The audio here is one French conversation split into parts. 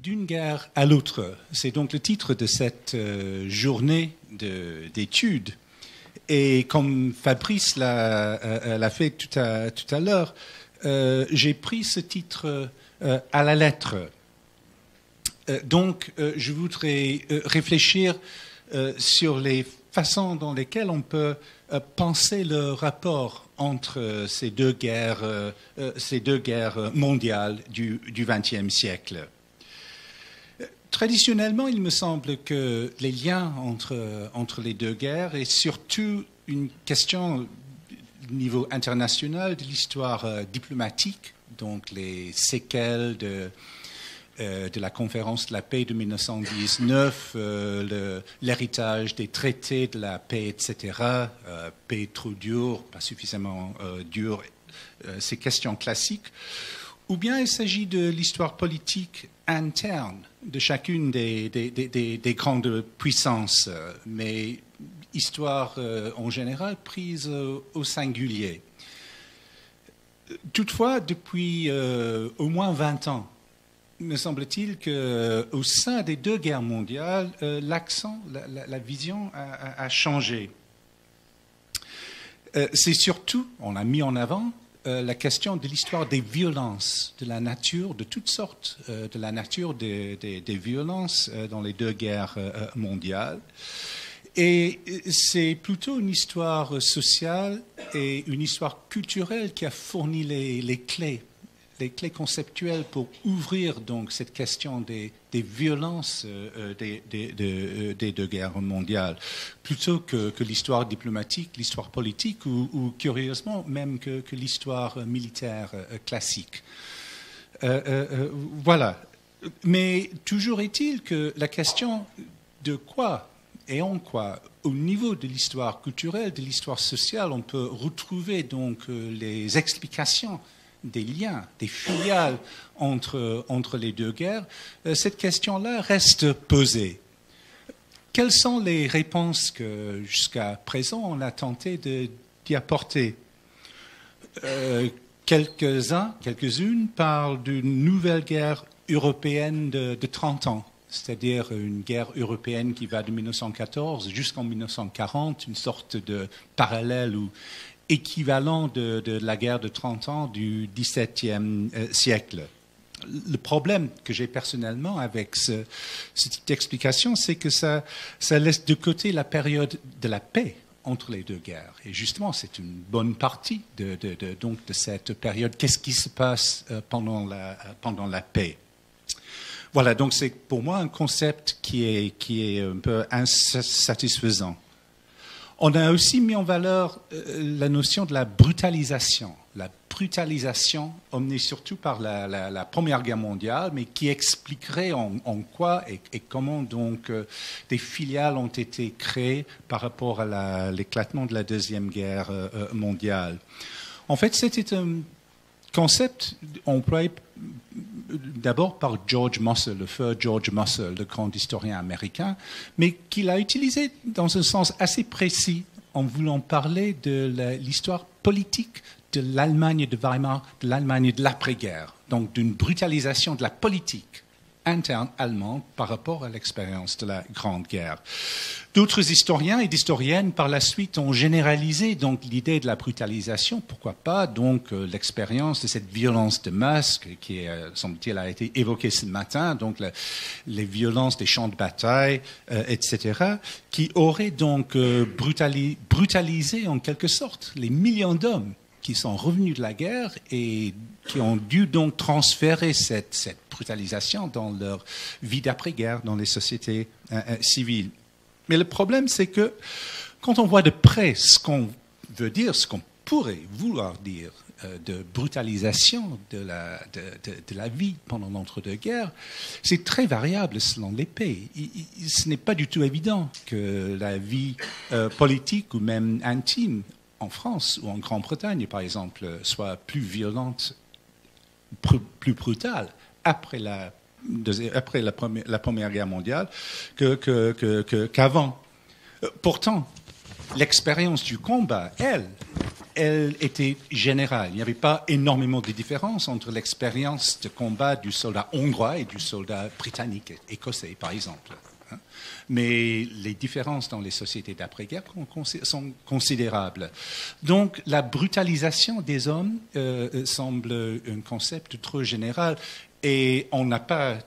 d'une guerre à l'autre. C'est donc le titre de cette journée d'études. Et comme Fabrice l'a fait tout à l'heure, j'ai pris ce titre à la lettre. Donc, je voudrais réfléchir sur les façons dans lesquelles on peut penser le rapport entre ces deux guerres mondiales du XXe siècle. Traditionnellement, il me semble que les liens entre les deux guerres est surtout une question au niveau international de l'histoire diplomatique, donc les séquelles de la conférence de la paix de 1919, l'héritage des traités de la paix, etc., paix trop dure, pas suffisamment dure, ces questions classiques, ou bien il s'agit de l'histoire politique interne de chacune des grandes puissances, mais histoire en général prise au singulier. Toutefois, depuis au moins 20 ans, me semble-t-il qu'au sein des deux guerres mondiales, l'accent, la vision a changé. C'est surtout, on a mis en avant, la question de l'histoire des violences, de la nature, de toutes sortes, de la nature des violences dans les deux guerres mondiales. Et c'est plutôt une histoire sociale et une histoire culturelle qui a fourni les clés conceptuelles pour ouvrir donc cette question des violences des deux guerres mondiales, plutôt que l'histoire diplomatique, l'histoire politique ou curieusement même que l'histoire militaire classique. Voilà. Mais toujours est-il que la question de quoi et en quoi, au niveau de l'histoire culturelle, de l'histoire sociale, on peut retrouver donc les explications des liens, des filiales entre les deux guerres, cette question-là reste posée. Quelles sont les réponses que, jusqu'à présent, on a tenté d'y apporter? Quelques-unes parlent d'une nouvelle guerre européenne de 30 ans, c'est-à-dire une guerre européenne qui va de 1914 jusqu'en 1940, une sorte de parallèle ou équivalent de la guerre de 30 ans du XVIIe siècle. Le problème que j'ai personnellement avec cette explication, c'est que ça laisse de côté la période de la paix entre les deux guerres. Et justement, c'est une bonne partie donc de cette période. Qu'est-ce qui se passe pendant la paix? Voilà, donc c'est pour moi un concept qui est un peu insatisfaisant. On a aussi mis en valeur la notion de la brutalisation. La brutalisation emmenée surtout par la Première Guerre mondiale, mais qui expliquerait en quoi et comment donc des filiales ont été créées par rapport à l'éclatement de la Deuxième Guerre mondiale. En fait, c'était un concept employé d'abord par George Mossel, le feu George Mossel, le grand historien américain, mais qu'il a utilisé dans un sens assez précis en voulant parler de l'histoire politique de l'Allemagne de Weimar, de l'Allemagne de l'après-guerre, donc d'une brutalisation de la politique interne allemande par rapport à l'expérience de la Grande Guerre. D'autres historiens et d'historiennes par la suite ont généralisé donc l'idée de la brutalisation, pourquoi pas donc l'expérience de cette violence de masse qui semble-t-il a été évoquée ce matin, donc les violences des champs de bataille, etc., qui auraient donc brutalisé en quelque sorte les millions d'hommes qui sont revenus de la guerre et qui ont dû donc transférer cette brutalisation dans leur vie d'après-guerre, dans les sociétés civiles. Mais le problème, c'est que quand on voit de près ce qu'on veut dire, ce qu'on pourrait vouloir dire de brutalisation de la vie pendant l'entre-deux-guerres, c'est très variable selon les pays. Ce n'est pas du tout évident que la vie politique ou même intime en France ou en Grande-Bretagne, par exemple, soit plus violente, plus brutale après la Première Guerre mondiale qu'avant. Pourtant, l'expérience du combat, elle, elle était générale. Il n'y avait pas énormément de différence entre l'expérience de combat du soldat hongrois et du soldat britannique, écossais, par exemple. Mais les différences dans les sociétés d'après-guerre sont considérables. Donc, la brutalisation des hommes semble un concept trop général et on n'a pas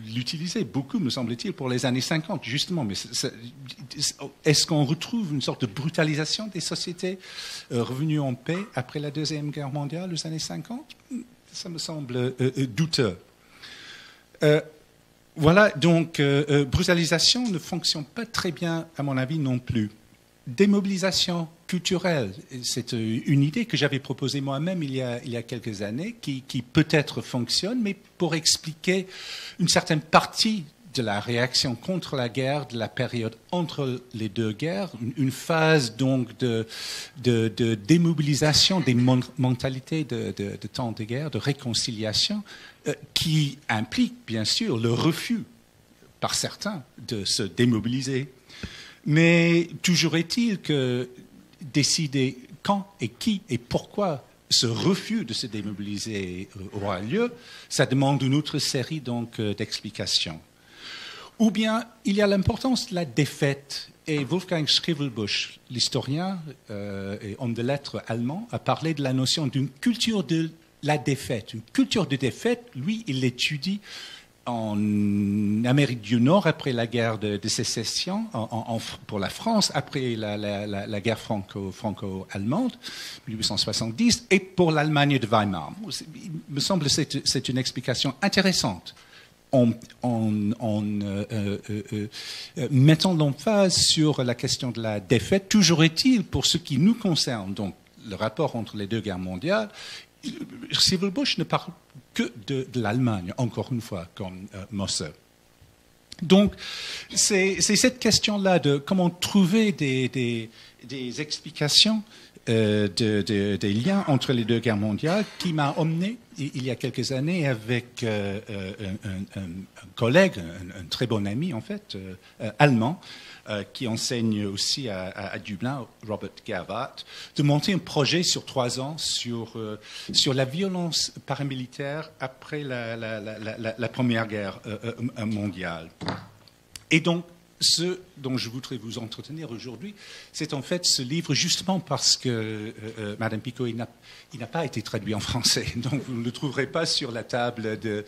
l'utilisé beaucoup, me semble-t-il, pour les années 50, justement. Mais est-ce qu'on retrouve une sorte de brutalisation des sociétés revenues en paix après la Deuxième Guerre mondiale, les années 50 ? Ça me semble douteux. Voilà, donc, brutalisation ne fonctionne pas très bien, à mon avis, non plus. Démobilisation culturelle, c'est une idée que j'avais proposée moi-même il y a quelques années, qui peut-être fonctionne, mais pour expliquer une certaine partie de la réaction contre la guerre, de la période entre les deux guerres, une phase donc de démobilisation des mentalités de temps de guerre, de réconciliation, qui implique bien sûr le refus par certains de se démobiliser. Mais toujours est-il que décider quand et qui et pourquoi ce refus de se démobiliser aura lieu, ça demande une autre série donc d'explications. Ou bien il y a l'importance de la défaite. Et Wolfgang Scrivelbusch, l'historien et homme de lettres allemand, a parlé de la notion d'une culture de la défaite. Une culture de défaite, lui, il l'étudie en Amérique du Nord après la guerre de sécession, pour la France après la guerre franco-allemande, 1870, et pour l'Allemagne de Weimar. Il me semble que c'est une explication intéressante en mettant l'emphase sur la question de la défaite. Toujours est-il, pour ce qui nous concerne, donc le rapport entre les deux guerres mondiales, Scrivelbusch ne parle que de l'Allemagne, encore une fois, comme Mosse. Donc, c'est cette question-là de comment trouver des explications des liens entre les deux guerres mondiales qui m'a emmené, il y a quelques années, avec un collègue, un très bon ami, en fait, allemand, qui enseigne aussi à Dublin, Robert Gerwart, de monter un projet sur 3 ans sur la violence paramilitaire après la Première Guerre mondiale. Et donc, ce dont je voudrais vous entretenir aujourd'hui, c'est en fait ce livre, justement parce que Madame Picot, il n'a pas été traduit en français, donc vous ne le trouverez pas sur la table de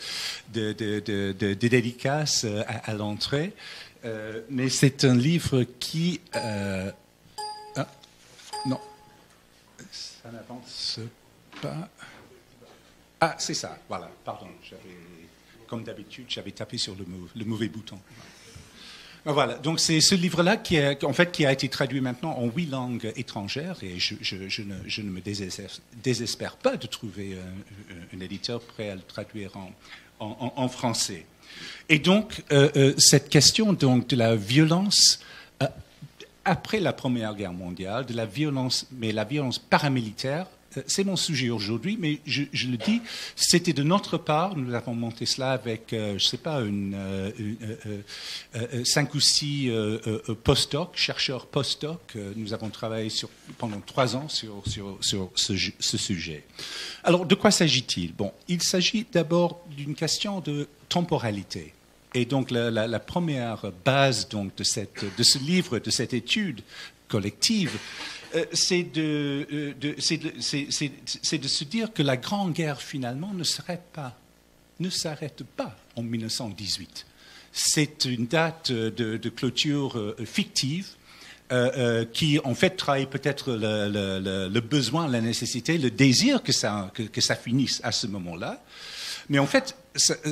dédicaces à l'entrée. Mais c'est un livre qui... non, ça n'avance pas. Ah, c'est ça, voilà, pardon. Comme d'habitude, j'avais tapé sur le mauvais bouton. Voilà, donc c'est ce livre-là qui a été traduit maintenant en 8 langues étrangères, et je ne me désespère pas de trouver un éditeur prêt à le traduire en français. Et donc, cette question donc, de la violence après la Première Guerre mondiale, de la violence, mais la violence paramilitaire, c'est mon sujet aujourd'hui, mais je le dis, c'était de notre part, nous avons monté cela avec, je ne sais pas, 5 ou 6 post-doc, chercheurs post-doc. Nous avons travaillé pendant 3 ans sur ce sujet. Alors, de quoi s'agit-il ? Bon, il s'agit d'abord d'une question de temporalité. Et donc, la première base donc, de ce livre, de cette étude collective, c'est de se dire que la Grande Guerre, finalement, ne s'arrête pas en 1918. C'est une date de clôture fictive qui, en fait, trahit peut-être le besoin, la nécessité, le désir que ça finisse à ce moment-là. Mais en fait,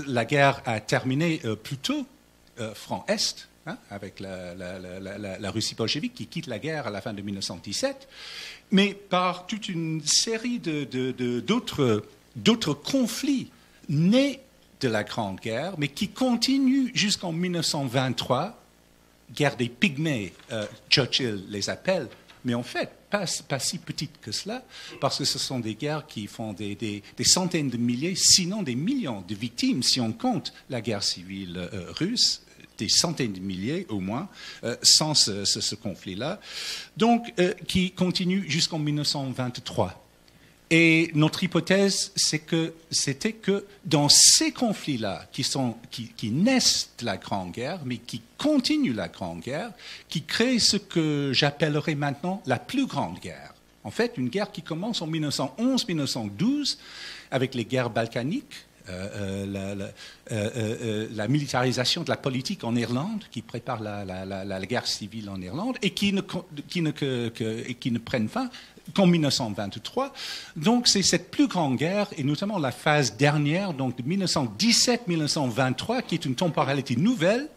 la guerre a terminé plutôt front-Est, avec la Russie bolchevique qui quitte la guerre à la fin de 1917, mais par toute une série d'autres conflits nés de la Grande Guerre, mais qui continuent jusqu'en 1923, guerre des pygmées, Churchill les appelle, mais en fait, pas si petites que cela, parce que ce sont des guerres qui font des centaines de milliers, sinon des millions de victimes, si on compte la guerre civile russe, des centaines de milliers au moins, sans ce conflit-là, donc qui continue jusqu'en 1923. Et notre hypothèse, c'était que dans ces conflits-là, qui naissent de la Grande Guerre, mais qui continuent la Grande Guerre, qui créent ce que j'appellerais maintenant la plus grande guerre. En fait, une guerre qui commence en 1911-1912 avec les guerres balkaniques, la militarisation de la politique en Irlande, qui prépare la guerre civile en Irlande, et qui ne prennent fin qu'en 1923. Donc c'est cette plus grande guerre, et notamment la phase dernière, donc de 1917-1923, qui est une temporalité nouvelle,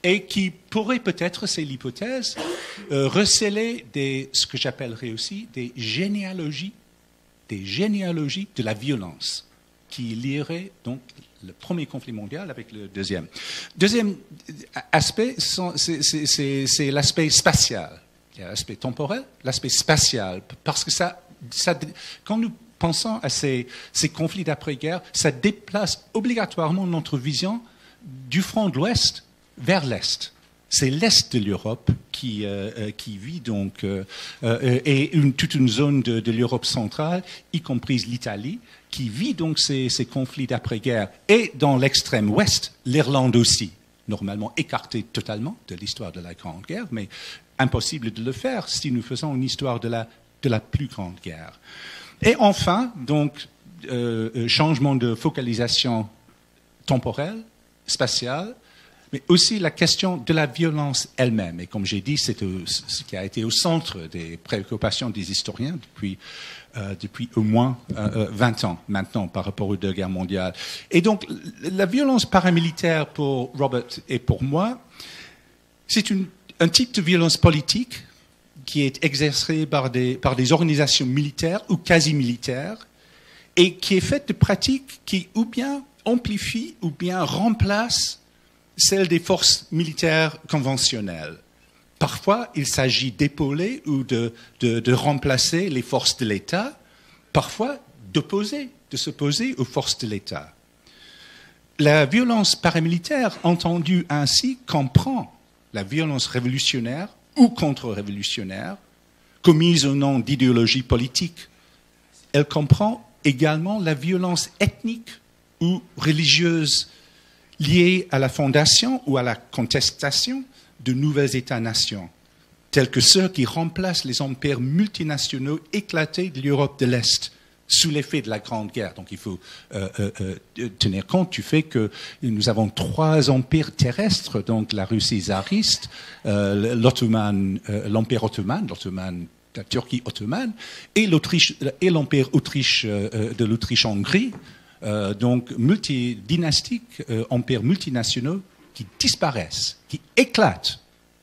et qui pourrait peut-être, c'est l'hypothèse, receler ce que j'appellerais aussi des généalogies de la violence, qui lierait donc le premier conflit mondial avec le deuxième. Deuxième aspect, c'est l'aspect spatial. Il y a l'aspect temporel, l'aspect spatial, parce que quand nous pensons à ces conflits d'après-guerre, ça déplace obligatoirement notre vision du front de l'Ouest vers l'Est. C'est l'Est de l'Europe qui vit donc, et toute une zone de l'Europe centrale, y compris l'Italie, qui vit donc ces conflits d'après-guerre. Et dans l'extrême ouest, l'Irlande aussi, normalement écartée totalement de l'histoire de la Grande Guerre, mais impossible de le faire si nous faisons une histoire de la plus grande guerre. Et enfin, donc, changement de focalisation temporelle, spatiale, mais aussi la question de la violence elle-même. Et comme j'ai dit, c'est ce qui a été au centre des préoccupations des historiens depuis au moins 20 ans maintenant par rapport aux deux guerres mondiales. Et donc, la violence paramilitaire pour Robert et pour moi, c'est un type de violence politique qui est exercée par des organisations militaires ou quasi-militaires et qui est faite de pratiques qui ou bien amplifient ou bien remplacent celles des forces militaires conventionnelles. Parfois, il s'agit d'épauler ou de remplacer les forces de l'État, parfois de s'opposer aux forces de l'État. La violence paramilitaire, entendue ainsi, comprend la violence révolutionnaire ou contre-révolutionnaire, commise au nom d'idéologie politique. Elle comprend également la violence ethnique ou religieuse liée à la fondation ou à la contestation de nouvelles États-nations, tels que ceux qui remplacent les empires multinationaux éclatés de l'Europe de l'Est sous l'effet de la Grande Guerre. Donc il faut tenir compte du fait que nous avons 3 empires terrestres, donc la Russie tsariste, l'Empire ottoman, la Turquie ottomane, et l'Empire Autriche de l'Autriche-Hongrie, donc multidynastiques, empires multinationaux qui disparaissent, qui éclatent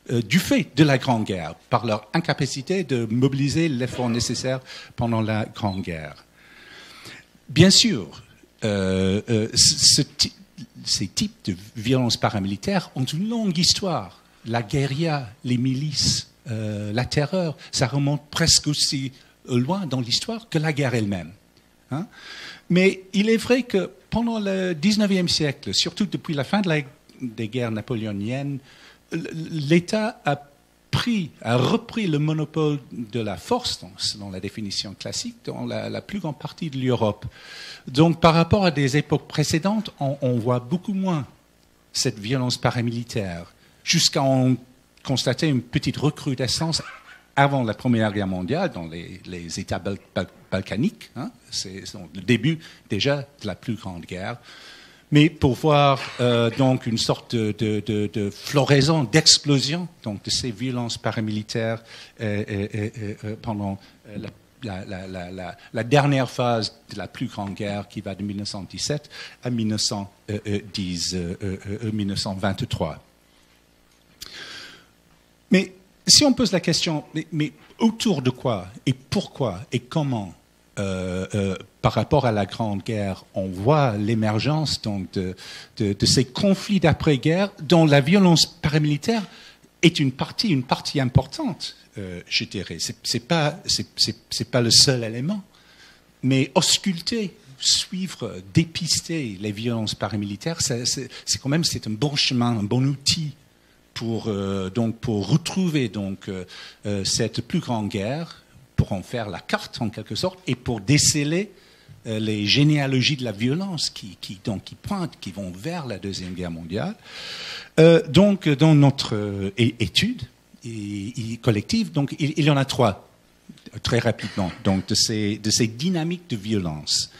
du fait de la Grande Guerre, par leur incapacité de mobiliser l'effort nécessaire pendant la Grande Guerre. Bien sûr, ces types de violences paramilitaires ont une longue histoire. La guérilla, les milices, la terreur, ça remonte presque aussi loin dans l'histoire que la guerre elle-même. Hein? Mais il est vrai que pendant le XIXe siècle, surtout depuis la fin des guerres napoléoniennes, l'État a repris le monopole de la force, donc, selon la définition classique, dans la plus grande partie de l'Europe. Donc, par rapport à des époques précédentes, on voit beaucoup moins cette violence paramilitaire, jusqu'à en constater une petite recrudescence avant la Première Guerre mondiale dans les États balkaniques. Hein, c'est le début déjà de la plus grande guerre. Mais pour voir donc une sorte de floraison, d'explosion donc de ces violences paramilitaires pendant la dernière phase de la plus grande guerre qui va de 1917 à 1923. Mais si on pose la question, mais autour de quoi et pourquoi et comment par rapport à la Grande Guerre, on voit l'émergence donc de ces conflits d'après-guerre dont la violence paramilitaire est une partie importante, je dirais. C'est pas le seul élément, mais ausculté suivre, dépister les violences paramilitaires, c'est quand même un bon chemin, un bon outil pour retrouver cette plus grande guerre, pour en faire la carte en quelque sorte, et pour déceler les généalogies de la violence qui pointent, qui vont vers la Deuxième Guerre mondiale. Dans notre étude collective, il y en a trois, très rapidement, de ces dynamiques de violence.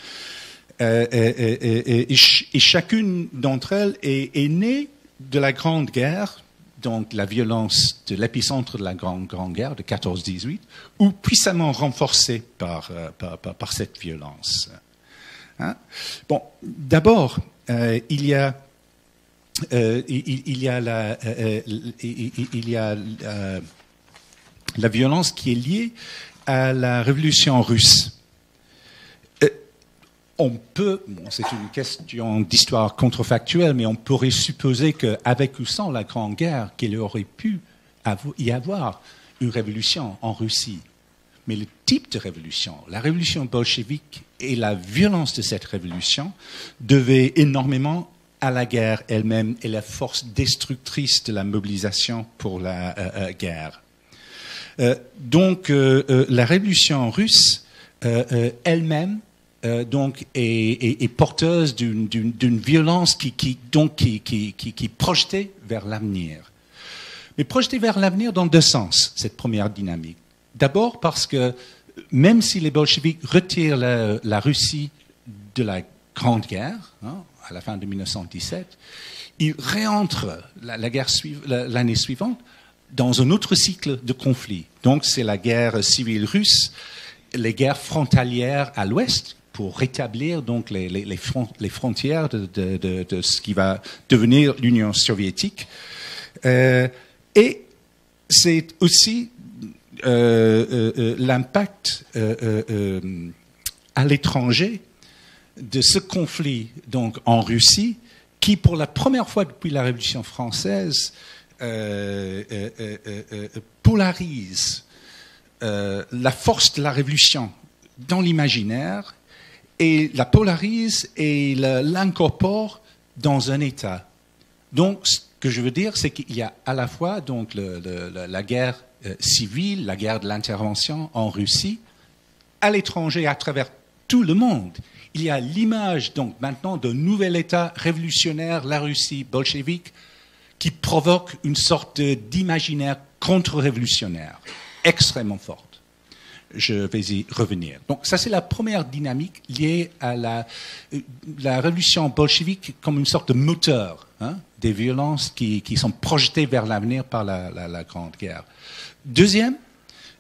Et chacune d'entre elles est née de la Grande Guerre, donc la violence de l'épicentre de la Grande Guerre de 14-18, ou puissamment renforcée par cette violence. Hein? Bon, d'abord, il y a la violence qui est liée à la révolution russe. C'est une question d'histoire contrefactuelle, mais on pourrait supposer qu'avec ou sans la Grande Guerre, qu'il aurait pu y avoir une révolution en Russie. Mais le type de révolution, la révolution bolchevique et la violence de cette révolution devaient énormément à la guerre elle-même et la force destructrice de la mobilisation pour la guerre. La révolution russe elle-même est porteuse d'une violence qui projetait vers l'avenir. Mais projetait vers l'avenir dans deux sens, cette première dynamique. D'abord parce que même si les bolcheviks retirent la Russie de la Grande Guerre, à la fin de 1917, ils réentrent l'année suivante dans un autre cycle de conflits. Donc c'est la guerre civile russe, les guerres frontalières à l'ouest, pour rétablir donc les frontières de ce qui va devenir l'Union soviétique. Et c'est aussi l'impact à l'étranger de ce conflit donc en Russie, qui pour la première fois depuis la Révolution française polarise la force de la Révolution dans l'imaginaire, et la polarise et l'incorpore dans un État. Donc, ce que je veux dire, c'est qu'il y a à la fois donc la guerre civile, la guerre de l'intervention en Russie, à l'étranger, à travers tout le monde. Il y a l'image donc maintenant d'un nouvel État révolutionnaire, la Russie bolchevique, qui provoque une sorte d'imaginaire contre-révolutionnaire extrêmement forte. Je vais y revenir. Donc ça, c'est la première dynamique liée à la révolution bolchevique comme une sorte de moteur des violences qui sont projetées vers l'avenir par la Grande Guerre. Deuxième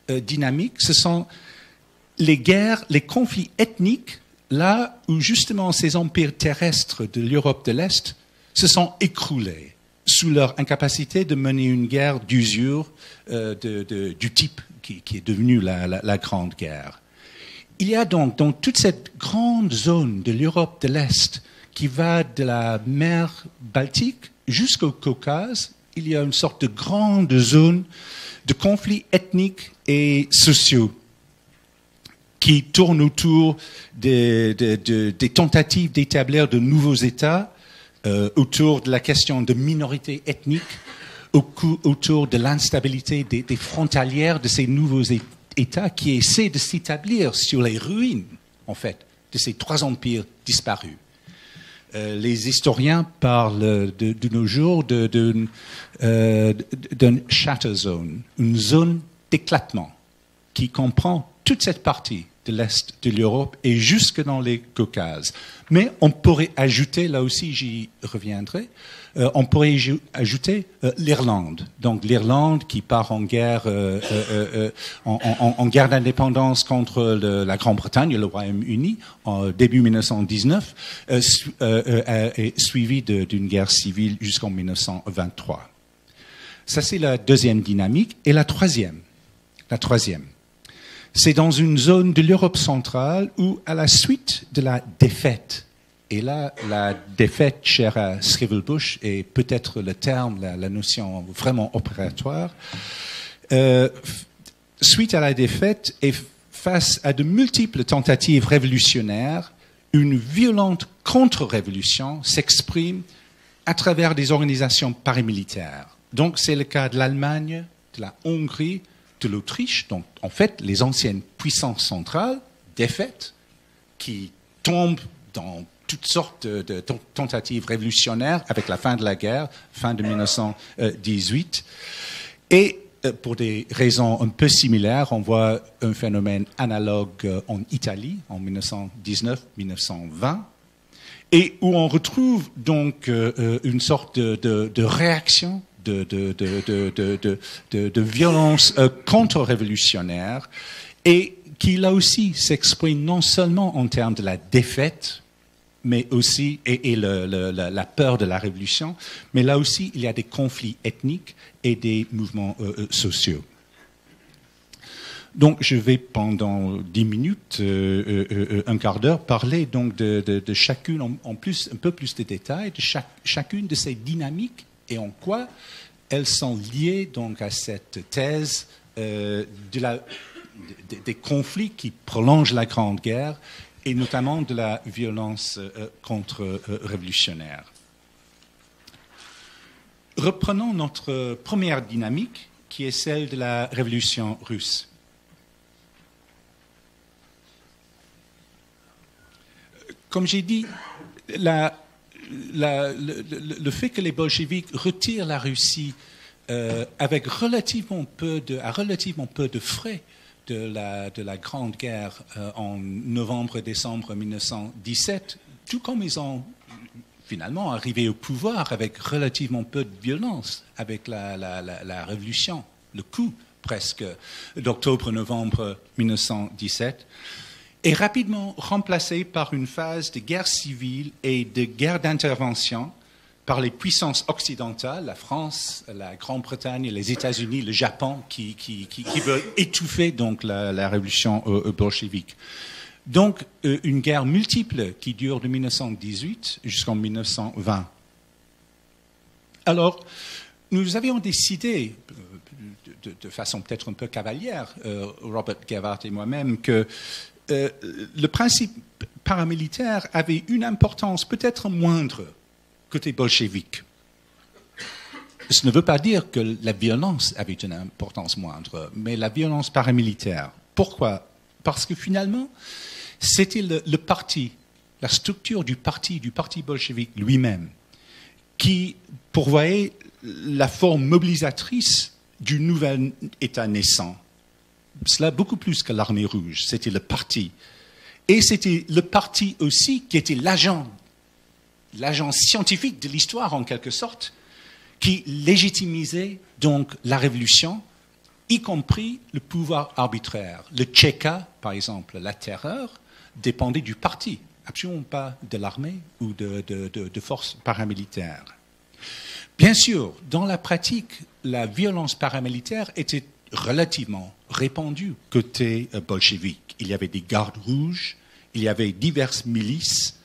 dynamique, ce sont les guerres, les conflits ethniques, là où justement ces empires terrestres de l'Europe de l'Est se sont écroulés sous leur incapacité de mener une guerre d'usure du type qui est devenue la Grande Guerre. Il y a donc dans toute cette grande zone de l'Europe de l'Est qui va de la mer Baltique jusqu'au Caucase, il y a une sorte de grande zone de conflits ethniques et sociaux qui tournent autour des tentatives d'établir de nouveaux États, autour de la question de minorités ethniques, autour de l'instabilité des frontalières de ces nouveaux États qui essaient de s'établir sur les ruines, en fait, de ces trois empires disparus. Les historiens parlent de nos jours d'une shatter zone, une zone d'éclatement qui comprend toute cette partie de l'Est de l'Europe et jusque dans les Caucases. Mais on pourrait ajouter, là aussi j'y reviendrai, on pourrait ajouter l'Irlande. Donc l'Irlande qui part en guerre, en guerre d'indépendance contre la Grande-Bretagne et le Royaume-Uni en début 1919, suivie d'une guerre civile jusqu'en 1923. Ça c'est la deuxième dynamique. Et la troisième, c'est dans une zone de l'Europe centrale où, à la suite de la défaite, et là, la défaite chère à Scrivelbusch est peut-être le terme, la notion vraiment opératoire, suite à la défaite et face à de multiples tentatives révolutionnaires, une violente contre-révolution s'exprime à travers des organisations paramilitaires. Donc c'est le cas de l'Allemagne, de la Hongrie, de l'Autriche, donc en fait les anciennes puissances centrales défaites qui tombent dans toutes sortes de tentatives révolutionnaires avec la fin de la guerre, fin de 1918. Et pour des raisons un peu similaires, on voit un phénomène analogue en Italie en 1919-1920, et où on retrouve donc une sorte de réaction, de violence contre-révolutionnaire, et qui là aussi s'exprime non seulement en termes de la défaite, mais aussi, et la peur de la révolution, mais là aussi, il y a des conflits ethniques et des mouvements sociaux. Donc, je vais pendant 10 minutes, un quart d'heure, parler donc de chacune, en plus, un peu plus de détails, de chacune de ces dynamiques et en quoi elles sont liées donc à cette thèse des conflits qui prolongent la Grande Guerre, et notamment de la violence contre-révolutionnaire. Reprenons notre première dynamique, qui est celle de la révolution russe. Comme j'ai dit, le fait que les bolcheviks retirent la Russie avec relativement peu de frais de la Grande Guerre en novembre-décembre 1917, tout comme ils ont finalement arrivé au pouvoir avec relativement peu de violence, avec la révolution, le coup presque d'octobre-novembre 1917, est rapidement remplacé par une phase de guerre civile et de guerre d'intervention par les puissances occidentales, la France, la Grande-Bretagne, les États-Unis, le Japon, qui veulent étouffer donc la révolution bolchevique. Donc, une guerre multiple qui dure de 1918 jusqu'en 1920. Alors, nous avions décidé, de façon peut-être un peu cavalière, Robert Gevart et moi-même, que le principe paramilitaire avait une importance peut-être moindre côté bolchevique. Ce ne veut pas dire que la violence avait une importance moindre, mais la violence paramilitaire. Pourquoi? Parce que finalement, c'était le parti, la structure du parti bolchevique lui-même, qui pourvoyait la forme mobilisatrice du nouvel État naissant. Cela beaucoup plus que l'armée rouge, c'était le parti. Et c'était le parti aussi qui était l'agent scientifique de l'histoire en quelque sorte, qui légitimisait donc la révolution, y compris le pouvoir arbitraire. Le Tchéka, par exemple, la terreur, dépendait du parti, absolument pas de l'armée ou de forces paramilitaires. Bien sûr, dans la pratique, la violence paramilitaire était relativement répandue côté bolchevique. Il y avait des gardes rouges, il y avait diverses milices.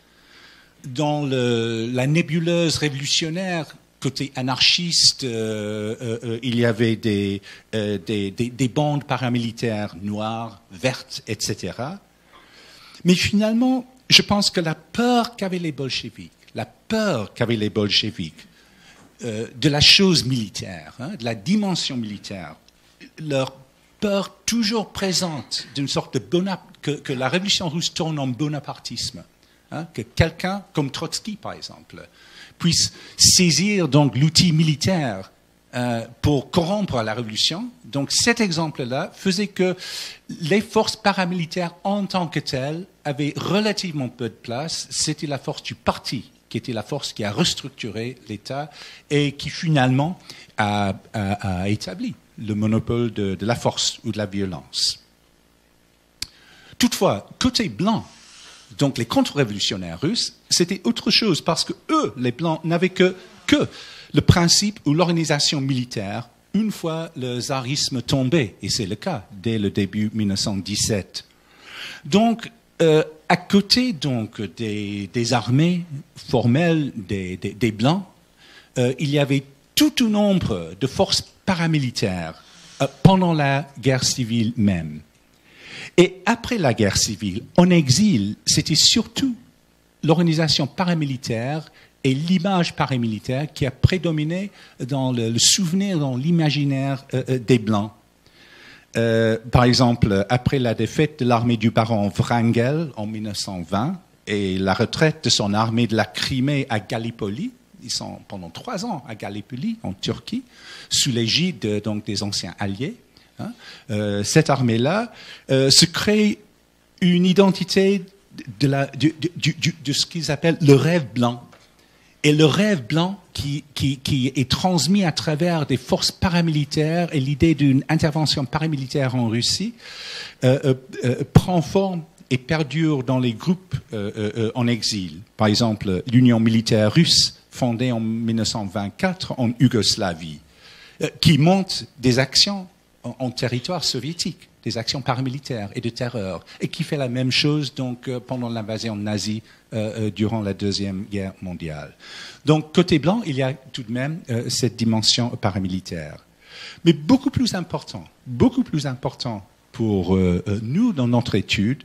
Dans la nébuleuse révolutionnaire, côté anarchiste, il y avait des bandes paramilitaires noires, vertes, etc. Mais finalement, je pense que la peur qu'avaient les bolcheviks de la chose militaire, de la dimension militaire, leur peur toujours présente d'une sorte de que la révolution russe tourne en bonapartisme. Que quelqu'un, comme Trotsky par exemple, puisse saisir donc l'outil militaire pour corrompre la révolution. Donc cet exemple-là faisait que les forces paramilitaires en tant que telles avaient relativement peu de place. C'était la force du parti qui était la force qui a restructuré l'État et qui finalement a établi le monopole de la force ou de la violence. Toutefois, côté blanc, donc les contre-révolutionnaires russes, c'était autre chose parce que eux, les Blancs, n'avaient que le principe ou l'organisation militaire une fois le tsarisme tombé, et c'est le cas dès le début 1917. Donc, à côté donc des armées formelles des Blancs, il y avait tout un nombre de forces paramilitaires pendant la guerre civile même. Et après la guerre civile, en exil, c'était surtout l'organisation paramilitaire et l'image paramilitaire qui a prédominé dans le souvenir, dans l'imaginaire des Blancs. Par exemple, après la défaite de l'armée du baron Wrangel en 1920 et la retraite de son armée de la Crimée à Gallipoli, ils sont pendant 3 ans à Gallipoli, en Turquie, sous l'égide donc des anciens alliés. Cette armée-là se crée une identité de ce qu'ils appellent le rêve blanc. Et le rêve blanc qui est transmis à travers des forces paramilitaires et l'idée d'une intervention paramilitaire en Russie prend forme et perdure dans les groupes en exil. Par exemple, l'Union militaire russe, fondée en 1924 en Yougoslavie, qui monte des actions en territoire soviétique, des actions paramilitaires et de terreur, et qui fait la même chose donc pendant l'invasion nazie durant la Deuxième Guerre mondiale. Donc, côté blanc, il y a tout de même cette dimension paramilitaire. Mais beaucoup plus important pour nous dans notre étude,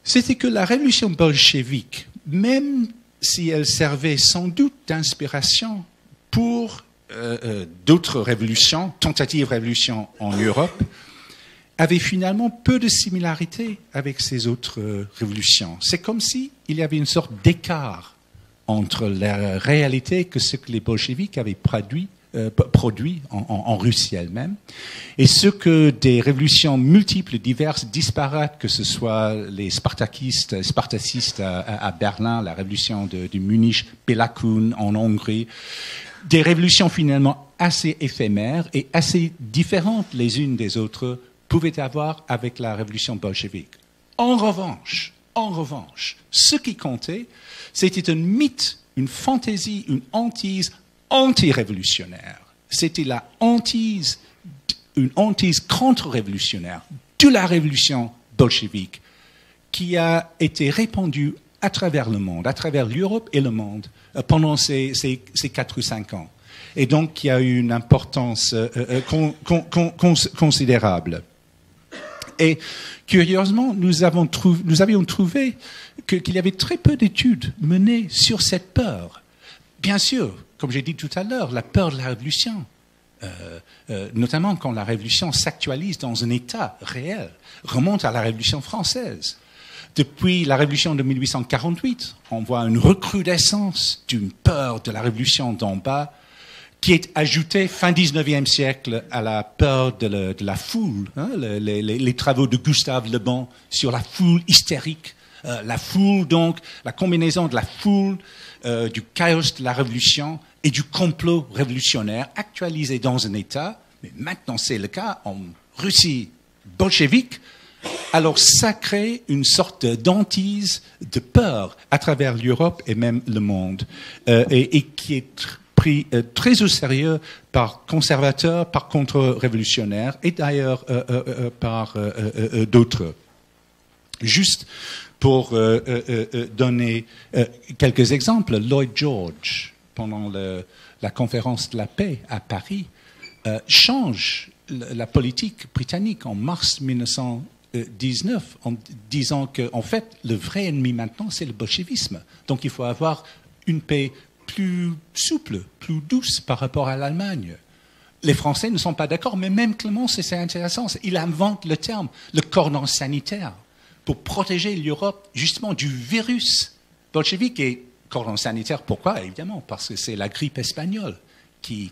c'était que la révolution bolchevique, même si elle servait sans doute d'inspiration pour d'autres révolutions, tentatives de révolution en Europe, avait finalement peu de similarités avec ces autres révolutions. C'est comme s'il y avait une sorte d'écart entre la réalité que ce que les bolcheviks avaient produit en Russie elle-même, et ce que des révolutions multiples, diverses, disparates, que ce soit les spartacistes à Berlin, la révolution de Munich, Belakoun en Hongrie, des révolutions finalement assez éphémères et assez différentes les unes des autres pouvaient avoir avec la révolution bolchevique. En revanche, ce qui comptait, c'était un mythe, une fantaisie, une hantise anti-révolutionnaire. C'était une hantise contre-révolutionnaire de la révolution bolchevique qui a été répandue à travers le monde, à travers l'Europe et le monde pendant ces 4 ou 5 ans. Et donc, qui a eu une importance considérable. Et curieusement, nous avions trouvé qu'il y avait très peu d'études menées sur cette peur. Bien sûr, comme j'ai dit tout à l'heure, la peur de la révolution, notamment quand la révolution s'actualise dans un état réel, remonte à la Révolution française. Depuis la révolution de 1848, on voit une recrudescence d'une peur de la révolution d'en bas qui est ajoutée fin 19e siècle à la peur de la foule. Les travaux de Gustave Le Bon sur la foule hystérique. La foule, donc, la combinaison de la foule, du chaos de la révolution et du complot révolutionnaire actualisé dans un État. Mais maintenant, c'est le cas en Russie bolchevique. Alors, ça crée une sorte d'hantise, de peur à travers l'Europe et même le monde, et qui est pris très au sérieux par conservateurs, par contre-révolutionnaires et d'ailleurs par d'autres. Juste pour donner quelques exemples, Lloyd George, pendant la conférence de la paix à Paris, change la politique britannique en mars 1919 en disant qu'en fait, le vrai ennemi maintenant, c'est le bolchevisme. Donc il faut avoir une paix plus souple, plus douce par rapport à l'Allemagne. Les Français ne sont pas d'accord, mais même Clément, c'est intéressant, il invente le terme, le cordon sanitaire, pour protéger l'Europe justement du virus bolchevique. Et cordon sanitaire, pourquoi? Évidemment, parce que c'est la grippe espagnole qui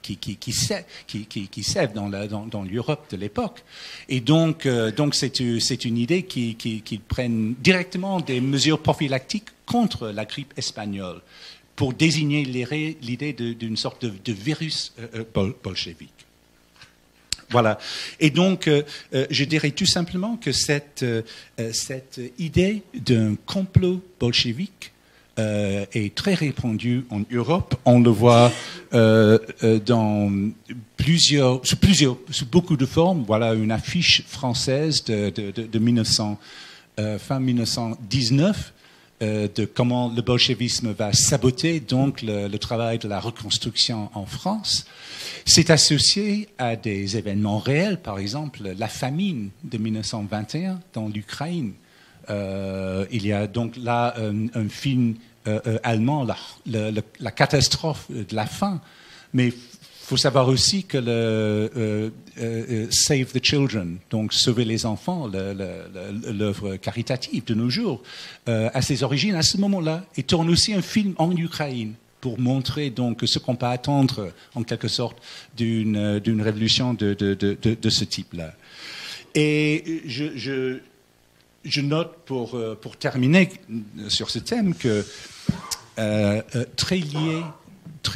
sève dans l'Europe de l'époque. Et donc c'est une idée qu'ils prennent directement des mesures prophylactiques contre la grippe espagnole pour désigner l'idée d'une sorte de virus bolchevique. Voilà. Et donc, je dirais tout simplement que cette idée d'un complot bolchevique est très répandue en Europe. On le voit sous beaucoup de formes. Voilà une affiche française de fin 1919. De comment le bolchevisme va saboter donc le travail de la reconstruction en France. C'est associé à des événements réels, par exemple la famine de 1921 dans l'Ukraine, Il y a donc là un film allemand, la catastrophe de la faim, mais il faut savoir aussi que Save the Children, donc Sauver les enfants, l'œuvre caritative de nos jours, a ses origines à ce moment-là, et tourne aussi un film en Ukraine pour montrer donc ce qu'on peut attendre en quelque sorte d'une révolution de ce type-là. Et je note pour terminer sur ce thème que très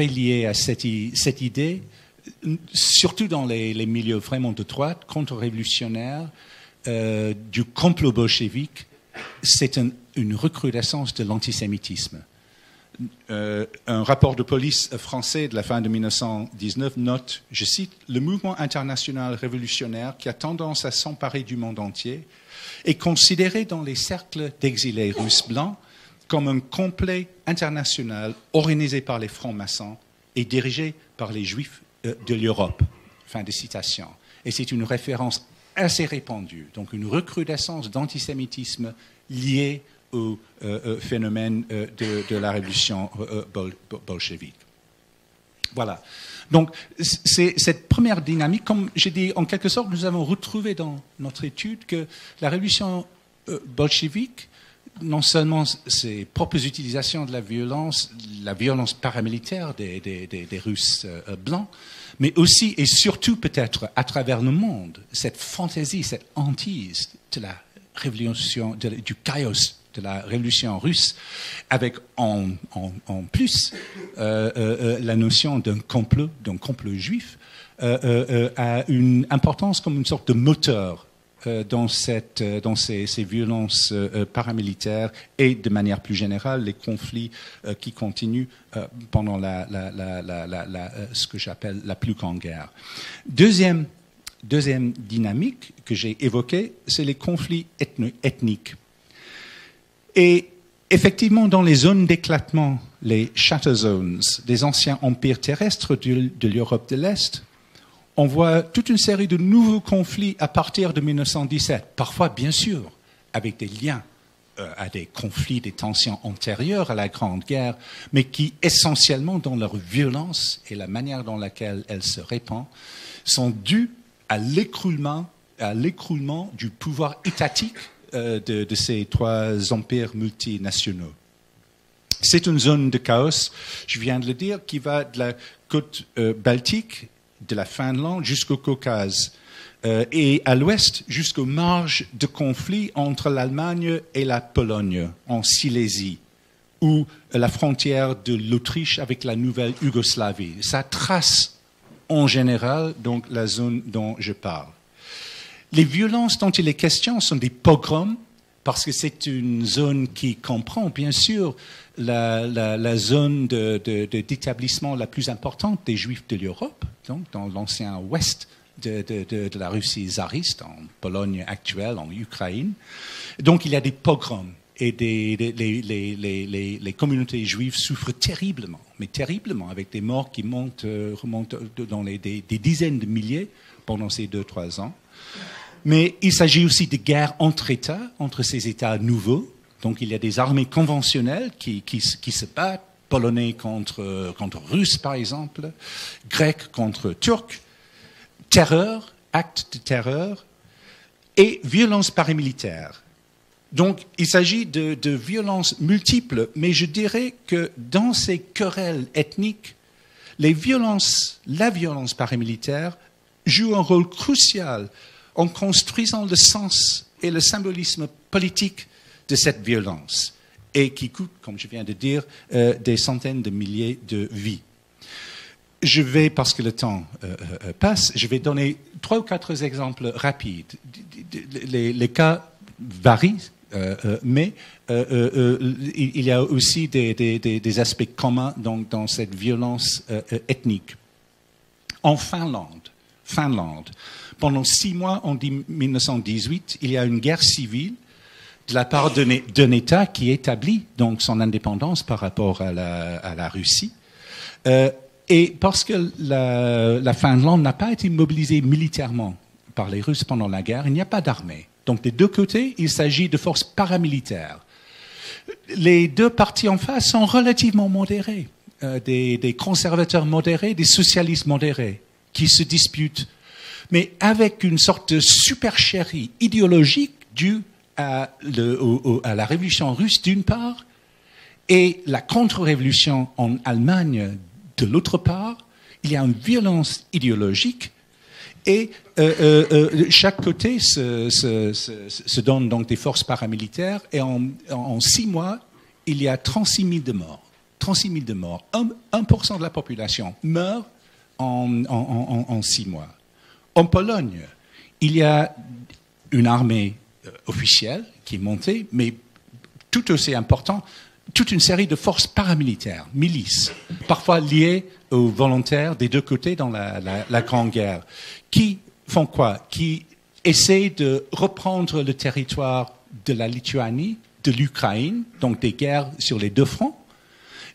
lié à cette idée, surtout dans les milieux vraiment de droite, contre-révolutionnaires, du complot bolchevique, c'est une recrudescence de l'antisémitisme. Un rapport de police français de la fin de 1919 note, je cite, « Le mouvement international révolutionnaire qui a tendance à s'emparer du monde entier est considéré dans les cercles d'exilés russes blancs comme un complet international organisé par les francs-maçons et dirigé par les juifs de l'Europe. » Fin de citation. Et c'est une référence assez répandue, donc une recrudescence d'antisémitisme liée au phénomène de la révolution bolchevique. Voilà. Donc, c'est cette première dynamique, comme j'ai dit, en quelque sorte, nous avons retrouvé dans notre étude que la révolution bolchevique, non seulement ses propres utilisations de la violence paramilitaire des Russes blancs, mais aussi et surtout peut-être à travers le monde, cette fantaisie, cette hantise de la révolution, du chaos de la révolution russe, avec en plus la notion d'un complot juif, a une importance comme une sorte de moteur dans ces violences paramilitaires et de manière plus générale les conflits qui continuent pendant ce que j'appelle la plus grande guerre. Deuxième dynamique que j'ai évoquée, c'est les conflits ethniques. Et effectivement, dans les zones d'éclatement, les shatter zones des anciens empires terrestres de l'Europe de l'Est, on voit toute une série de nouveaux conflits à partir de 1917, parfois bien sûr avec des liens à des conflits, des tensions antérieures à la Grande Guerre, mais qui essentiellement dans leur violence et la manière dans laquelle elle se répand, sont dus à l'écroulement du pouvoir étatique de ces trois empires multinationaux. C'est une zone de chaos, je viens de le dire, qui va de la côte baltique, de la Finlande jusqu'au Caucase, et à l'ouest jusqu'aux marges de conflit entre l'Allemagne et la Pologne, en Silésie, ou la frontière de l'Autriche avec la nouvelle Yougoslavie. Ça trace en général donc la zone dont je parle. Les violences dont il est question sont des pogroms, parce que c'est une zone qui comprend, bien sûr, la zone d'établissement la plus importante des Juifs de l'Europe, donc dans l'ancien ouest de la Russie tsariste, en Pologne actuelle, en Ukraine. Donc il y a des pogroms, et les communautés juives souffrent terriblement, mais terriblement, avec des morts qui remontent dans des dizaines de milliers pendant ces 2-3 ans. Mais il s'agit aussi de guerres entre États, entre ces États nouveaux. Donc il y a des armées conventionnelles qui se battent, Polonais contre Russes par exemple, Grecs contre Turcs, terreur, actes de terreur et violences paramilitaires. Donc il s'agit de violences multiples, mais je dirais que dans ces querelles ethniques, la violence paramilitaire joue un rôle crucial en construisant le sens et le symbolisme politique de cette violence, et qui coûte, comme je viens de dire, des centaines de milliers de vies. Je vais, parce que le temps passe, je vais donner 3 ou 4 exemples rapides. Les cas varient, mais il y a aussi des aspects communs dans cette violence ethnique. En Finlande, pendant 6 mois, en 1918, il y a une guerre civile de la part d'un État qui établit donc son indépendance par rapport à la Russie. Et parce que la Finlande n'a pas été mobilisée militairement par les Russes pendant la guerre, il n'y a pas d'armée. Donc des deux côtés, il s'agit de forces paramilitaires. Les deux partis en face sont relativement modérés, des conservateurs modérés, des socialistes modérés, qui se disputent, mais avec une sorte de supercherie idéologique due à la révolution russe d'une part, et la contre-révolution en Allemagne de l'autre part. Il y a une violence idéologique et chaque côté se donne donc des forces paramilitaires et en 6 mois, il y a 36 000 de morts. 36 000 de morts. 1% de la population meurt en 6 mois. En Pologne, il y a une armée officielle qui est montée, mais tout aussi important, toute une série de forces paramilitaires, milices, parfois liées aux volontaires des deux côtés dans la Grande Guerre, qui font quoi? Qui essaient de reprendre le territoire de la Lituanie, de l'Ukraine, donc des guerres sur les deux fronts,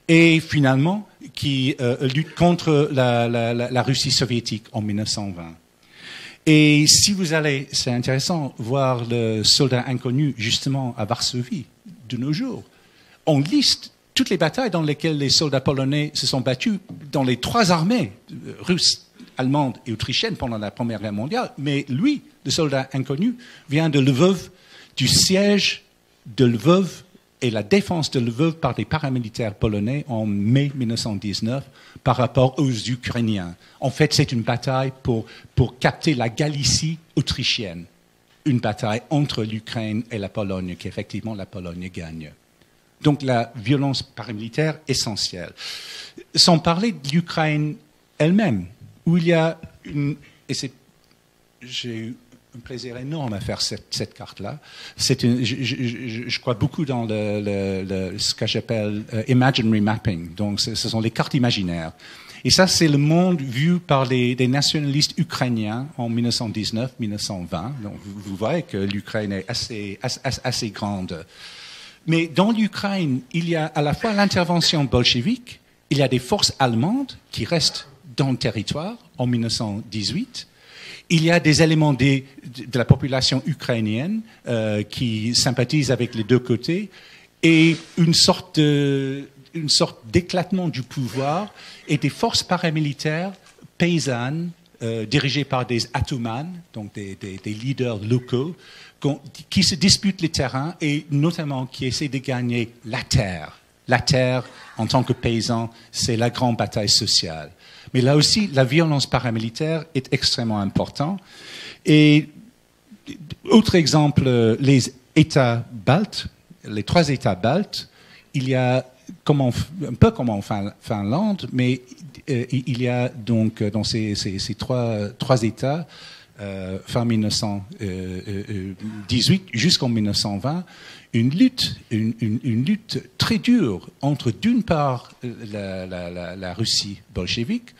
et finalement qui luttent contre la Russie soviétique en 1920. Et si vous allez, c'est intéressant, voir le soldat inconnu justement à Varsovie de nos jours, on liste toutes les batailles dans lesquelles les soldats polonais se sont battus dans les 3 armées russes, allemandes et autrichiennes pendant la Première Guerre mondiale. Mais lui, le soldat inconnu, vient de Lvov, du siège de Lvov et la défense de Lvov par des paramilitaires polonais en mai 1919 par rapport aux Ukrainiens. En fait, c'est une bataille pour capter la Galicie autrichienne. Une bataille entre l'Ukraine et la Pologne, qu'effectivement la Pologne gagne. Donc la violence paramilitaire essentielle. Sans parler de l'Ukraine elle-même, où il y a une... Et j'ai eu un plaisir énorme à faire cette carte-là. Je crois beaucoup dans ce que j'appelle imaginary mapping. Donc ce sont les cartes imaginaires. Et ça, c'est le monde vu par des nationalistes ukrainiens en 1919-1920. Donc vous voyez que l'Ukraine est assez grande. Mais dans l'Ukraine, il y a à la fois l'intervention bolchevique, il y a des forces allemandes qui restent dans le territoire en 1918. Il y a des éléments de la population ukrainienne qui sympathisent avec les deux côtés et une sorte d'éclatement du pouvoir et des forces paramilitaires paysannes dirigées par des ataman, donc des leaders locaux, qui se disputent les terrains et notamment qui essaient de gagner la terre. La terre, en tant que paysan, c'est la grande bataille sociale. Mais là aussi, la violence paramilitaire est extrêmement importante. Et autre exemple, les États baltes, les 3 États baltes, il y a un peu comme en Finlande, mais il y a donc dans ces 3 États, fin 1918 jusqu'en 1920, une lutte très dure entre d'une part la Russie bolchevique,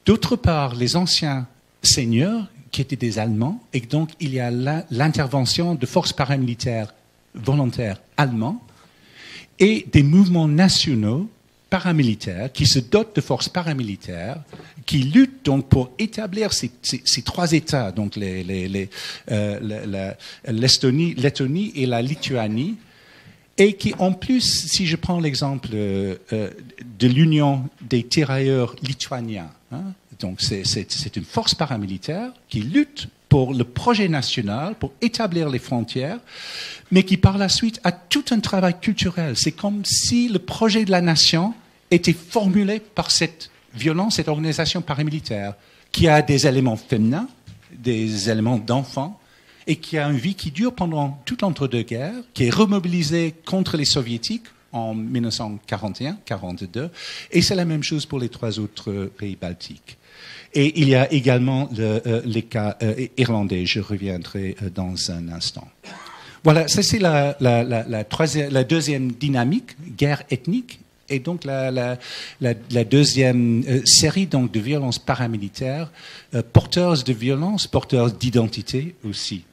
d'autre part les anciens seigneurs qui étaient des Allemands, et donc il y a l'intervention de forces paramilitaires volontaires allemands et des mouvements nationaux paramilitaires qui se dotent de forces paramilitaires qui luttent donc pour établir ces 3 États, donc l'Estonie, Lettonie et la Lituanie, et qui en plus, si je prends l'exemple de l'Union des tirailleurs lituaniens, donc c'est une force paramilitaire qui lutte pour le projet national, pour établir les frontières, mais qui par la suite a tout un travail culturel. C'est comme si le projet de la nation était formulé par cette violence, cette organisation paramilitaire, qui a des éléments féminins, des éléments d'enfants, et qui a une vie qui dure pendant tout l'entre-deux-guerres, qui est remobilisée contre les soviétiques en 1941-42, et c'est la même chose pour les 3 autres pays baltiques. Et il y a également les cas irlandais, je reviendrai dans un instant. Voilà, ça c'est la deuxième dynamique, guerre ethnique, et donc la deuxième série donc, de violences paramilitaires, porteuses de violence, porteuses d'identité aussi.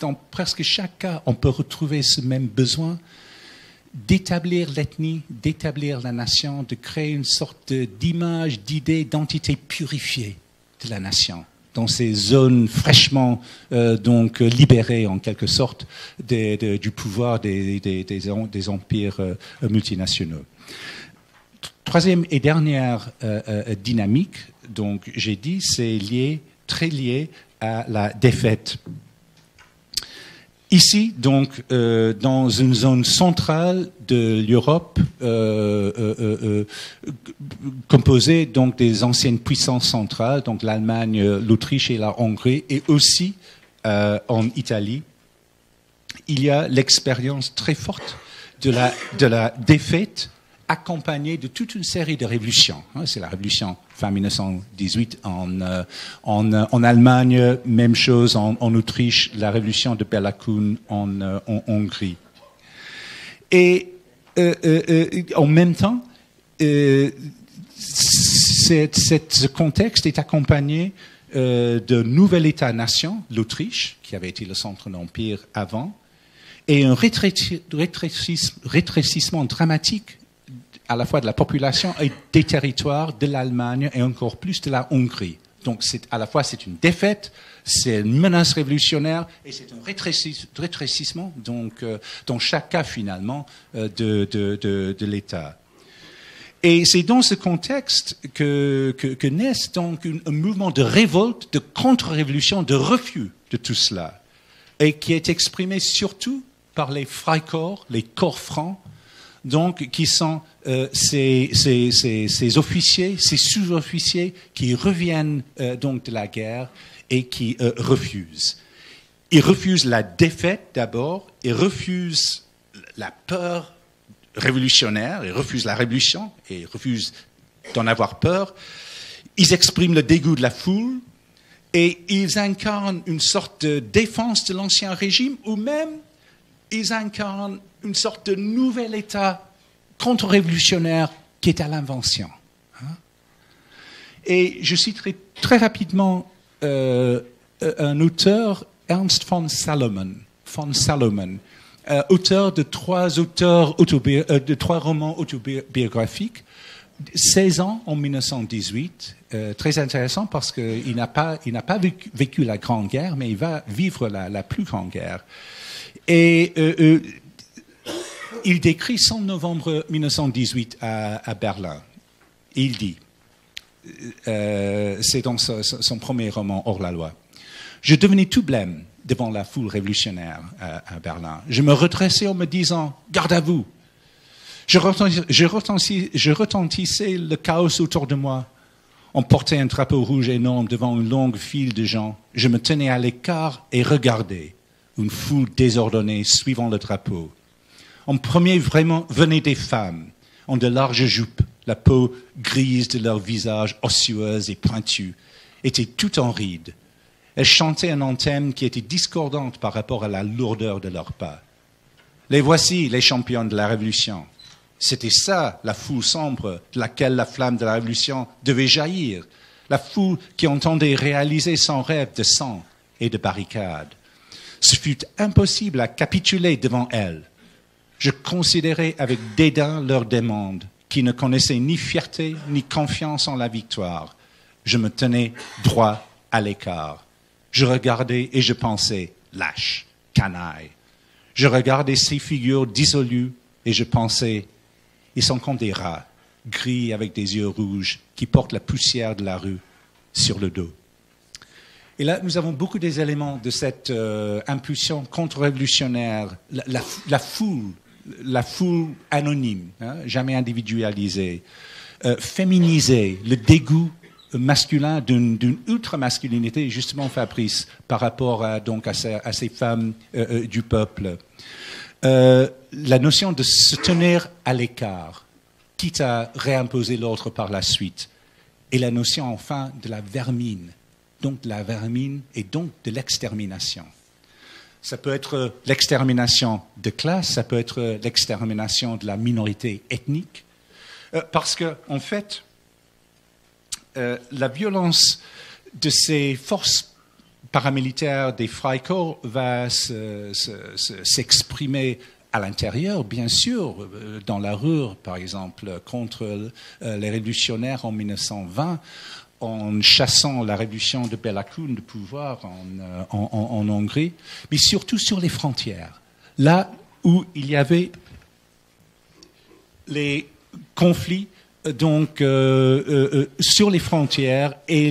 Dans presque chaque cas, on peut retrouver ce même besoin d'établir l'ethnie, d'établir la nation, de créer une sorte d'image, d'idée, d'entité purifiée de la nation. dans ces zones fraîchement donc libérées en quelque sorte du pouvoir des empires multinationaux. Troisième et dernière dynamique, donc j'ai dit, c'est très lié à la défaite. Ici, donc, dans une zone centrale de l'Europe, composée donc des anciennes puissances centrales, donc l'Allemagne, l'Autriche et la Hongrie, et aussi en Italie, il y a l'expérience très forte de la défaite accompagnée de toute une série de révolutions. C'est la révolution fin 1918 en Allemagne, même chose en Autriche, la révolution de Béla Kun en Hongrie. Et en même temps, ce contexte est accompagné de nouvel État-nation, l'Autriche, qui avait été le centre de l'Empire avant, et un rétrécissement dramatique à la fois de la population et des territoires de l'Allemagne et encore plus de la Hongrie. Donc à la fois c'est une défaite, c'est une menace révolutionnaire et c'est un rétrécissement donc, dans chaque cas finalement de l'État. Et c'est dans ce contexte que naissent donc un mouvement de révolte, de contre-révolution, de refus de tout cela, et qui est exprimé surtout par les Freikorps, les corps francs, donc qui sont ces officiers, ces sous-officiers qui reviennent donc de la guerre et qui refusent. Ils refusent la défaite d'abord, ils refusent la peur révolutionnaire, ils refusent la révolution et ils refusent d'en avoir peur. Ils expriment le dégoût de la foule et ils incarnent une sorte de défense de l'ancien régime ou même ils incarnent une sorte de nouvel État contre-révolutionnaire qui est à l'invention. Et je citerai très rapidement un auteur, Ernst von Salomon, auteur de trois romans autobiographiques, 16 ans en 1918, très intéressant parce qu'il n'a pas vécu la Grande Guerre, mais il va vivre la plus grande guerre. Et il décrit 100 novembre 1918 à Berlin. Il dit, c'est dans son premier roman Hors la loi, « Je devenais tout blême devant la foule révolutionnaire à Berlin. Je me redressais en me disant « Garde à vous !» Je retentissais le chaos autour de moi. On portait un drapeau rouge énorme devant une longue file de gens. Je me tenais à l'écart et regardais une foule désordonnée suivant le drapeau. En premier vraiment venaient des femmes, en de larges jupes, la peau grise de leur visage osseuse et pointu, était tout en rides. Elles chantaient un anthème qui était discordante par rapport à la lourdeur de leurs pas. Les voici, les champions de la Révolution. C'était ça, la foule sombre de laquelle la flamme de la Révolution devait jaillir, la foule qui entendait réaliser son rêve de sang et de barricades. Ce fut impossible à capituler devant elles. Je considérais avec dédain leurs demandes, qui ne connaissaient ni fierté ni confiance en la victoire. Je me tenais droit à l'écart. Je regardais et je pensais, lâche, canaille. Je regardais ces figures dissolues et je pensais, ils sont comme des rats, gris avec des yeux rouges, qui portent la poussière de la rue sur le dos. Et là, nous avons beaucoup des éléments de cette impulsion contre-révolutionnaire, la foule anonyme, jamais individualisée, féminisée, le dégoût masculin d'une ultra-masculinité, justement Fabrice, par rapport à ces femmes du peuple. La notion de se tenir à l'écart, quitte à réimposer l'ordre par la suite, et la notion enfin de la vermine, donc de la vermine et donc de l'extermination. Ça peut être l'extermination de classe, ça peut être l'extermination de la minorité ethnique, parce que en fait, la violence de ces forces paramilitaires des Freikorps va s'exprimer à l'intérieur, bien sûr, dans la rue, par exemple, contre les révolutionnaires en 1920, en chassant la révolution de Bela Kun de pouvoir en Hongrie, mais surtout sur les frontières, là où il y avait les conflits donc sur les frontières et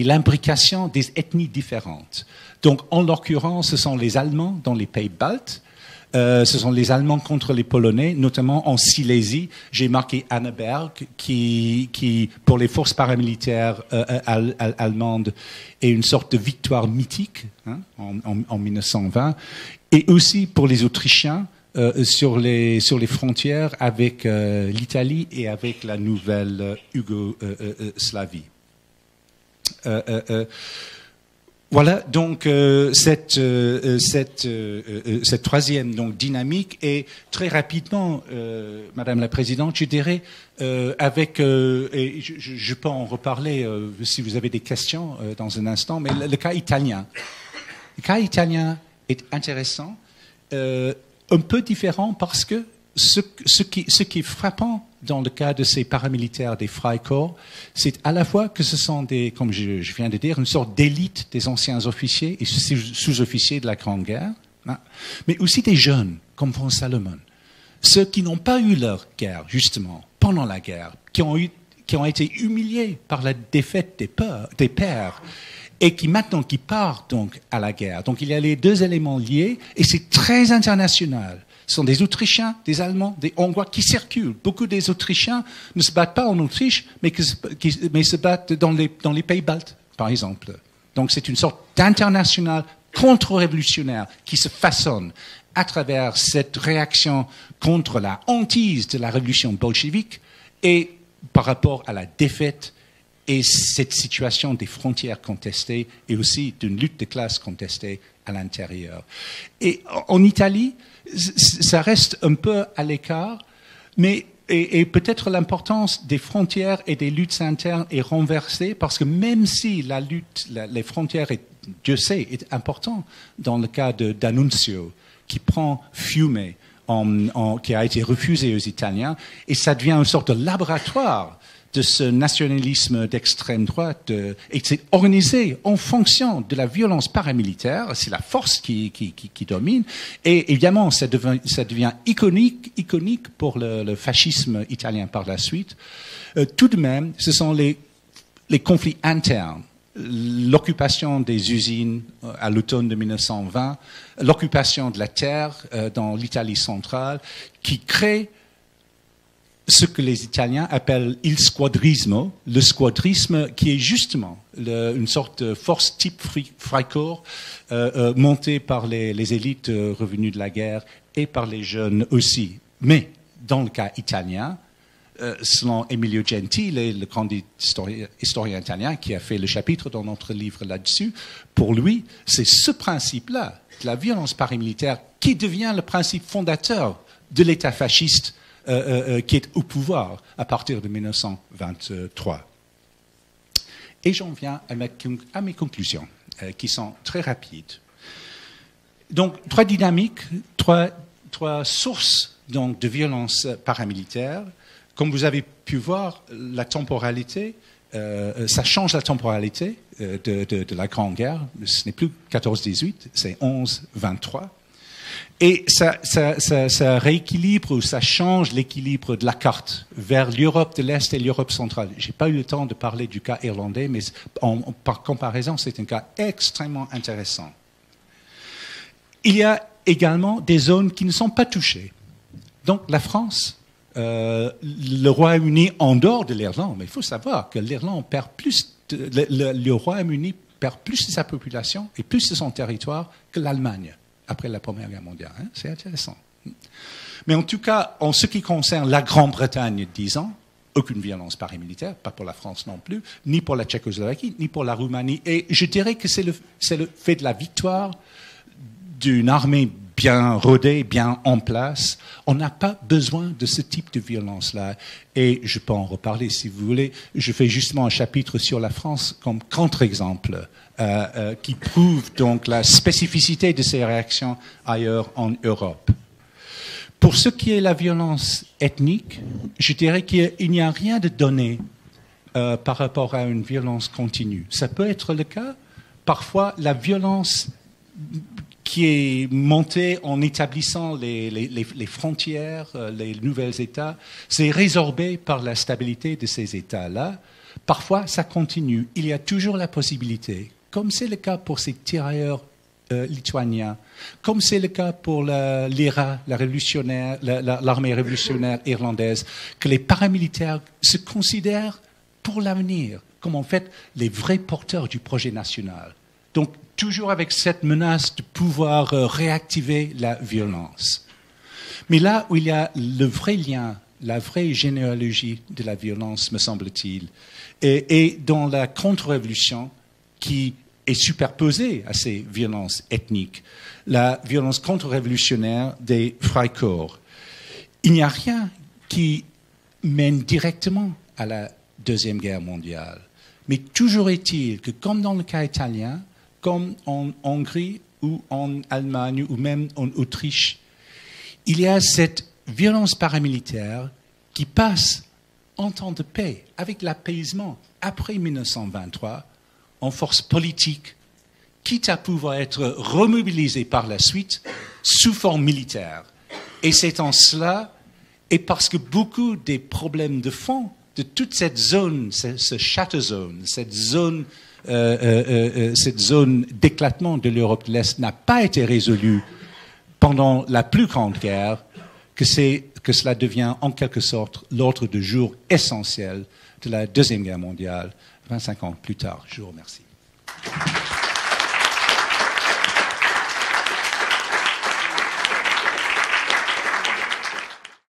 l'imbrication des ethnies différentes. Donc en l'occurrence, ce sont les Allemands dans les pays baltes. Ce sont les Allemands contre les Polonais, notamment en Silésie. J'ai marqué Anneberg, qui pour les forces paramilitaires allemandes, est une sorte de victoire mythique en 1920. Et aussi pour les Autrichiens sur les frontières avec l'Italie et avec la nouvelle Yougoslavie. Voilà donc cette troisième donc dynamique, et très rapidement, Madame la Présidente, je dirais avec et je peux en reparler si vous avez des questions dans un instant, mais le cas italien. Le cas italien est intéressant, un peu différent parce que ce qui est frappant dans le cas de ces paramilitaires des Freikorps, c'est à la fois que ce sont des, comme je viens de dire, une sorte d'élite des anciens officiers et sous-officiers de la Grande Guerre, mais aussi des jeunes, comme von Salomon. Ceux qui n'ont pas eu leur guerre, justement, pendant la guerre, qui ont été humiliés par la défaite des pères, et qui partent donc à la guerre. Donc il y a les deux éléments liés, et c'est très international. Ce sont des Autrichiens, des Allemands, des Hongrois qui circulent. Beaucoup des Autrichiens ne se battent pas en Autriche, mais se battent dans les pays baltes, par exemple. Donc c'est une sorte d'international contre-révolutionnaire qui se façonne à travers cette réaction contre la hantise de la révolution bolchevique et par rapport à la défaite et cette situation des frontières contestées et aussi d'une lutte de classe contestée à l'intérieur. Et en Italie, ça reste un peu à l'écart, mais et peut-être l'importance des frontières et des luttes internes est renversée, parce que même si la lutte, les frontières, Dieu sait, est important dans le cas d'Annunzio, qui prend Fiume, qui a été refusé aux Italiens, et ça devient une sorte de laboratoire de ce nationalisme d'extrême droite, et c'est organisé en fonction de la violence paramilitaire, c'est la force qui domine, et évidemment ça devient iconique pour le fascisme italien par la suite. Tout de même, ce sont les conflits internes, l'occupation des usines à l'automne de 1920, l'occupation de la terre dans l'Italie centrale, qui crée ce que les Italiens appellent il squadrismo, le squadrisme qui est justement une sorte de force type Freikorps montée par les élites revenues de la guerre et par les jeunes aussi. Mais dans le cas italien, selon Emilio Gentile, le grand historien italien qui a fait le chapitre dans notre livre là-dessus, pour lui, c'est ce principe-là, de la violence paramilitaire, qui devient le principe fondateur de l'État fasciste qui est au pouvoir à partir de 1923. Et j'en viens à mes conclusions, qui sont très rapides. Donc, trois dynamiques, trois sources donc, de violence paramilitaire. Comme vous avez pu voir, la temporalité, ça change la temporalité de la Grande Guerre. Ce n'est plus 14-18, c'est 11-23. Et ça rééquilibre ou ça change l'équilibre de la carte vers l'Europe de l'Est et l'Europe centrale. Je n'ai pas eu le temps de parler du cas irlandais, mais par comparaison, c'est un cas extrêmement intéressant. Il y a également des zones qui ne sont pas touchées. Donc la France, le Royaume-Uni en dehors de l'Irlande, mais il faut savoir que l'Irlande perd plus, le Royaume-Uni perd plus de sa population et plus de son territoire que l'Allemagne après la Première Guerre mondiale. Hein? C'est intéressant. Mais en tout cas, en ce qui concerne la Grande-Bretagne, disons, aucune violence paramilitaire, pas pour la France non plus, ni pour la Tchécoslovaquie, ni pour la Roumanie. Et je dirais que c'est le fait de la victoire d'une armée bien rodée, bien en place. On n'a pas besoin de ce type de violence-là. Et je peux en reparler si vous voulez. Je fais justement un chapitre sur la France comme contre-exemple qui prouve donc la spécificité de ces réactions ailleurs en Europe. Pour ce qui est de la violence ethnique, je dirais qu'il n'y a rien de donné par rapport à une violence continue. Ça peut être le cas. Parfois, la violence qui est montée en établissant les frontières, les nouveaux États, c'est résorbé par la stabilité de ces États-là. Parfois, ça continue. Il y a toujours la possibilité, comme c'est le cas pour ces tirailleurs lituaniens, comme c'est le cas pour l'IRA, l'armée révolutionnaire irlandaise, que les paramilitaires se considèrent pour l'avenir comme en fait les vrais porteurs du projet national. Donc, toujours avec cette menace de pouvoir réactiver la violence. Mais là où il y a le vrai lien, la vraie généalogie de la violence, me semble-t-il, est dans la contre-révolution qui est superposée à ces violences ethniques, la violence contre-révolutionnaire des Freikorps. Il n'y a rien qui mène directement à la Deuxième Guerre mondiale. Mais toujours est-il que, comme dans le cas italien, comme en Hongrie ou en Allemagne ou même en Autriche, il y a cette violence paramilitaire qui passe en temps de paix, avec l'apaisement, après 1923, en force politique, quitte à pouvoir être remobilisée par la suite sous forme militaire. Et c'est en cela, et parce que beaucoup des problèmes de fond de toute cette zone, ce château zone, cette zone d'éclatement de l'Europe de l'Est n'a pas été résolue pendant la plus grande guerre, que cela devient en quelque sorte l'ordre du jour essentiel de la Deuxième Guerre mondiale, 25 ans plus tard. Je vous remercie.